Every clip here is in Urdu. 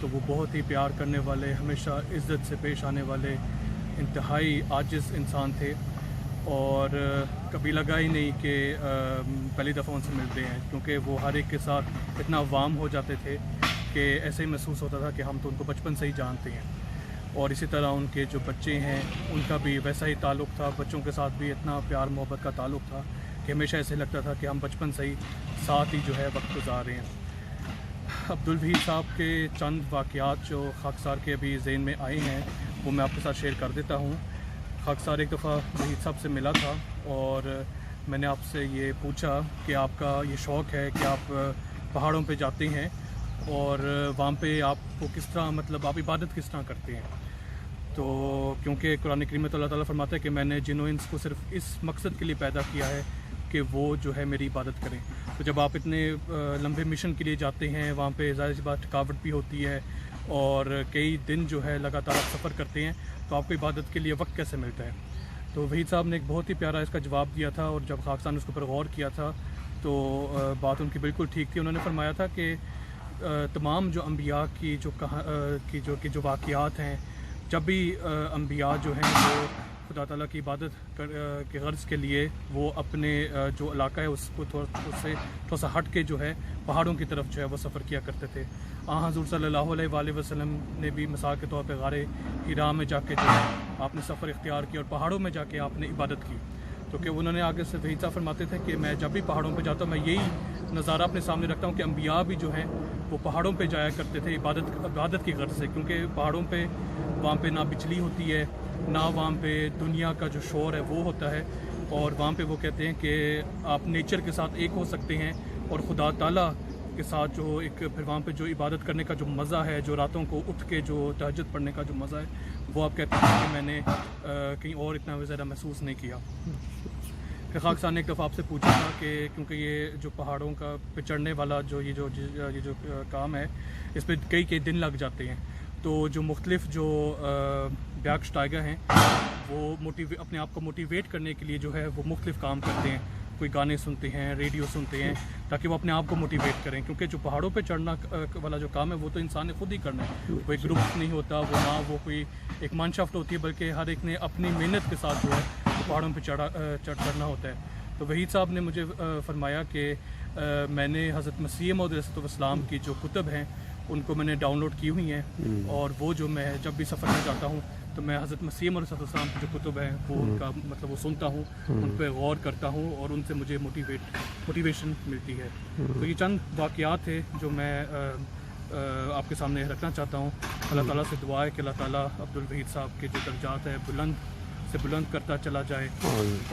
تو وہ بہت ہی پیار کرنے والے، ہمیشہ عزت سے پیش آنے والے انتہائی عاجز انسان تھے، اور کبھی لگا ہی نہیں کہ پہلی دفعہ ان سے ملتے ہیں، کیونکہ وہ ہر ایک کے ساتھ اتنا وارم ہو جاتے تھے کہ ایسے ہی محسوس ہوتا تھا کہ ہم تو ان کو بچپن سے ہی جانتے ہیں۔ اور اسی طرح ان کے جو بچے ہیں ان کا بھی ویسا ہی تعلق تھا، بچوں کے ساتھ بھی اتنا پیار محبت کا تعلق تھا کہ ہمیشہ ایسے لگتا تھا کہ ہم بچپن سے ہی ساتھ ہی جو ہے وقت گزار رہے ہیں۔ عبدالوحید صاحب کے چند واقعات جو خاکسار کے ابھی ذہن میں آئے ہیں وہ میں آپ کے ساتھ شیئر کر دیتا ہوں۔ خاکسار ایک دفعہ وحید صاحب سے ملا تھا اور میں نے آپ سے یہ پوچھا کہ آپ کا یہ شوق ہے کہ آپ پہاڑوں پہ جاتے ہیں اور وہاں پہ آپ کو کس طرح، مطلب آپ عبادت کس طرح کرتے ہیں؟ تو کیونکہ قرآن کریم میں اللہ تعالیٰ فرماتا ہے کہ میں نے جن و انس کو صرف اس مقصد کے لیے پیدا کیا ہے کہ وہ جو ہے میری عبادت کریں۔ تو جب آپ اتنے لمبے مشن کے لیے جاتے ہیں، وہاں پہ ظاہر سی بات تھکاوٹ بھی ہوتی ہے اور کئی دن جو ہے لگاتار آپ سفر کرتے ہیں، تو آپ کو عبادت کے لیے وقت کیسے ملتا ہے؟ تو وحید صاحب نے ایک بہت ہی پیارا اس کا جواب دیا تھا، اور جب خاکسار نے اس کے اوپر غور کیا تھا تو بات ان کی بالکل ٹھیک تھی۔ انہوں نے فرمایا تھا کہ تمام جو انبیاء کی جو واقعات ہیں، جب بھی انبیاء جو ہیں وہ خدا تعالیٰ کی عبادت کے غرض کے لیے وہ اپنے جو علاقہ ہے اس کو اس سے تھوڑا سا ہٹ کے جو ہے پہاڑوں کی طرف جو ہے وہ سفر کیا کرتے تھے۔ حضور صلی اللہ علیہ وآلہ وسلم نے بھی مثال کے طور پہ غار حرا میں جا کے جو ہے آپ نے سفر اختیار کیا اور پہاڑوں میں جا کے آپ نے عبادت کی، کیونکہ انہوں نے آگے سے وحید صاحب فرماتے تھے کہ میں جب بھی پہاڑوں پہ جاتا ہوں میں یہی نظارہ اپنے سامنے رکھتا ہوں کہ انبیاء بھی جو ہیں وہ پہاڑوں پہ جایا کرتے تھے عبادت کی غرض سے، کیونکہ پہاڑوں پہ وہاں پہ نہ بجلی ہوتی ہے، نہ وہاں پہ دنیا کا جو شور ہے وہ ہوتا ہے، اور وہاں پہ وہ کہتے ہیں کہ آپ نیچر کے ساتھ ایک ہو سکتے ہیں، اور خدا تعالیٰ کے ساتھ جو ایک پھر وہاں پہ جو عبادت کرنے کا جو مزہ ہے، جو راتوں کو اٹھ کے جو تہجد پڑھنے کا جو مزہ ہے، وہ آپ کہتے ہیں کہ میں نے کہیں اور اتنا زیادہ محسوس نہیں کیا۔ پھر خاکسار نے ایک دفعہ آپ سے پوچھا تھا کہ کیونکہ یہ جو پہاڑوں کا پہ چڑھنے والا یہ جو کام ہے اس پہ کئی دن لگ جاتے ہیں، تو جو مختلف جو بیاکسٹائگر ہیں وہ اپنے آپ کو موٹیویٹ کرنے کے لیے جو ہے وہ مختلف کام کرتے ہیں، کوئی گانے سنتے ہیں، ریڈیو سنتے ہیں، تاکہ وہ اپنے آپ کو موٹیویٹ کریں، کیونکہ جو پہاڑوں پہ چڑھنا والا جو کام ہے وہ تو انسان نے خود ہی کرنا ہے، کوئی گروپ نہیں ہوتا، وہ نہ وہ کوئی ایک مانشافت ہوتی ہے، بلکہ ہر ایک نے اپنی محنت کے ساتھ جو ہے پہاڑوں پہ چڑھنا ہوتا ہے۔ تو وحید صاحب نے مجھے فرمایا کہ میں نے حضرت مسیح موعود علیہ السلام کی جو کتب ہیں ان کو میں نے ڈاؤن لوڈ کی ہوئی ہیں، اور وہ جو میں جب بھی سفر میں جاتا ہوں تو میں حضرت مسیح موعود علیہ السلام کی جو کتب ہیں وہ ان کا مطلب وہ سنتا ہوں، ان پہ غور کرتا ہوں، اور ان سے مجھے موٹیویشن ملتی ہے۔ تو یہ چند واقعات تھے جو میں آپ کے سامنے رکھنا چاہتا ہوں۔ اللہ تعالیٰ سے دعا ہے کہ اللہ تعالیٰ عبدالوحید صاحب کے جو درجات ہیں بلند سے بلند کرتا چلا جائے،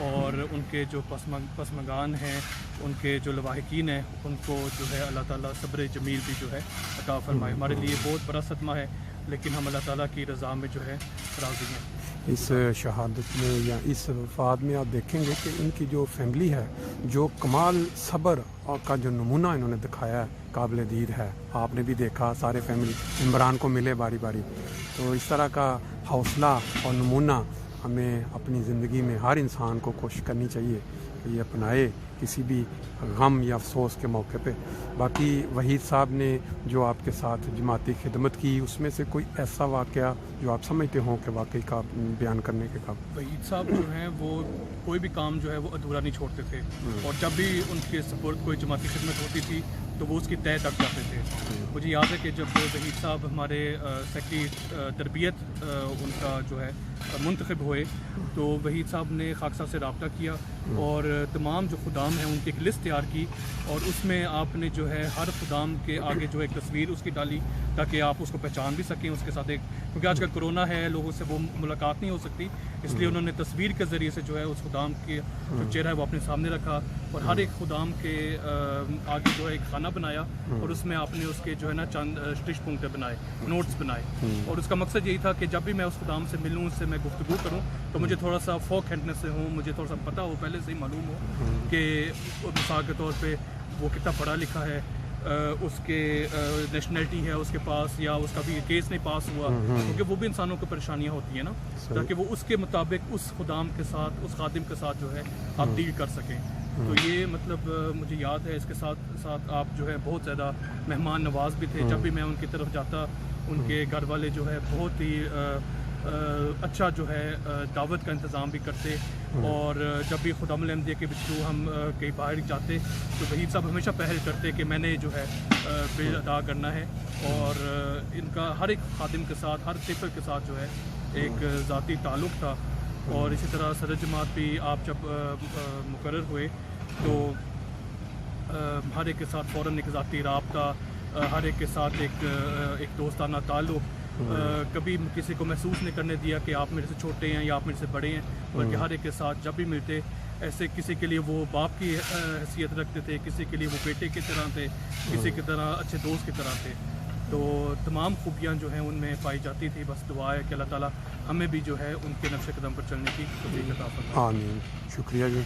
اور ان کے جو پسماندگان ہیں، ان کے جو لواحقین ہیں، ان کو جو ہے اللہ تعالیٰ صبر جمیل بھی جو ہے عطا فرمائے۔ ہمارے لیے بہت بڑا صدمہ ہے، لیکن ہم اللہ تعالیٰ کی رضا میں جو ہے راضی ہیں۔ اس شہادت میں یا اس وفات میں آپ دیکھیں گے کہ ان کی جو فیملی ہے، جو کمال صبر کا جو نمونہ انہوں نے دکھایا ہے، قابل دید ہے۔ آپ نے بھی دیکھا سارے فیملی ممبران کو ملے باری باری، تو اس طرح کا حوصلہ اور نمونہ ہمیں اپنی زندگی میں ہر انسان کو کوشش کرنی چاہیے کہ یہ اپنائے کسی بھی غم یا افسوس کے موقع پہ۔ باقی وحید صاحب نے جو آپ کے ساتھ جماعتی خدمت کی، اس میں سے کوئی ایسا واقعہ جو آپ سمجھتے ہوں کہ واقعی کا بیان کرنے کے قابل؟ وحید صاحب جو ہیں وہ کوئی بھی کام جو ہے وہ ادھورا نہیں چھوڑتے تھے، اور جب بھی ان کے سپورٹ کوئی جماعتی خدمت ہوتی تھی تو وہ اس کی تہہ تک جاتے تھے۔ مجھے یاد ہے کہ جب وحید صاحب ہمارے سیکٹری تربیت ان کا جو ہے منتخب ہوئے، تو وحید صاحب نے خاکسار سے رابطہ کیا اور تمام جو خدام ہیں ان کی ایک لسٹ تیار کی، اور اس میں آپ نے جو ہے ہر خدام کے آگے جو ایک تصویر اس کی ڈالی تاکہ آپ اس کو پہچان بھی سکیں اس کے ساتھ ایک، کیونکہ آج کل کرونا ہے، لوگوں سے وہ ملاقات نہیں ہو سکتی، اس لیے انہوں نے تصویر کے ذریعے سے جو ہے اس خدام کے جو چہرہ ہے وہ اپنے سامنے رکھا، اور ہر ایک خدام کے آگے جو ہے ایک خانہ بنایا، اور اس میں آپ نے اس کے جو ہے نا چند اسٹچ پونکٹیں بنائے، نوٹس بنائے، اور اس کا مقصد یہی تھا کہ جب بھی میں اس خدام سے ملوں، اس سے میں گفتگو کروں، تو مجھے تھوڑا سا فوک ہینڈنس سے ہوں، مجھے تھوڑا سا پتہ ہو، پہلے سے ہی معلوم ہو کہ مثال کے طور پہ وہ کتنا پڑھا لکھا ہے، اس کے نیشنلٹی ہے اس کے پاس، یا اس کا بھی کیس نہیں پاس ہوا، کیونکہ وہ بھی انسانوں کو پریشانیاں ہوتی ہیں نا، تاکہ وہ اس کے مطابق اس خدام کے ساتھ، اس خادم کے ساتھ جو ہے آپ ڈیل کر سکیں۔ تو یہ مطلب مجھے یاد ہے، اس کے ساتھ ساتھ آپ جو ہے بہت زیادہ مہمان نواز بھی تھے، جب بھی میں ان کی طرف جاتا ان کے گھر والے جو ہے بہت ہی اچھا جو ہے دعوت کا انتظام بھی کرتے، اور جب بھی خدا الحمدیہ کے تھرو ہم کہیں باہر جاتے تو وحید صاحب ہمیشہ پہل کرتے کہ میں نے جو ہے بل ادا کرنا ہے، اور ان کا ہر ایک خادم کے ساتھ، ہر طفل کے ساتھ جو ہے ایک ذاتی تعلق تھا۔ اور اسی طرح صدر جماعت بھی آپ جب مقرر ہوئے تو ہر ایک کے ساتھ فوراً ایک ذاتی رابطہ، ہر ایک کے ساتھ ایک دوستانہ تعلق، کبھی کسی کو محسوس نہیں کرنے دیا کہ آپ میرے سے چھوٹے ہیں یا آپ میرے سے بڑے ہیں، بلکہ ہر ایک کے ساتھ جب بھی ملتے ایسے کسی کے لیے وہ باپ کی حیثیت رکھتے تھے، کسی کے لیے وہ بیٹے کی طرح تھے، کسی کی طرح اچھے دوست کی طرح تھے۔ تو تمام خوبیاں جو ہیں ان میں پائی جاتی تھی۔ بس دعا ہے کہ اللہ تعالیٰ ہمیں بھی جو ہے ان کے نقش قدم پر چلنے کی توفیق عطا فرمائے۔ آمین، شکریہ جی۔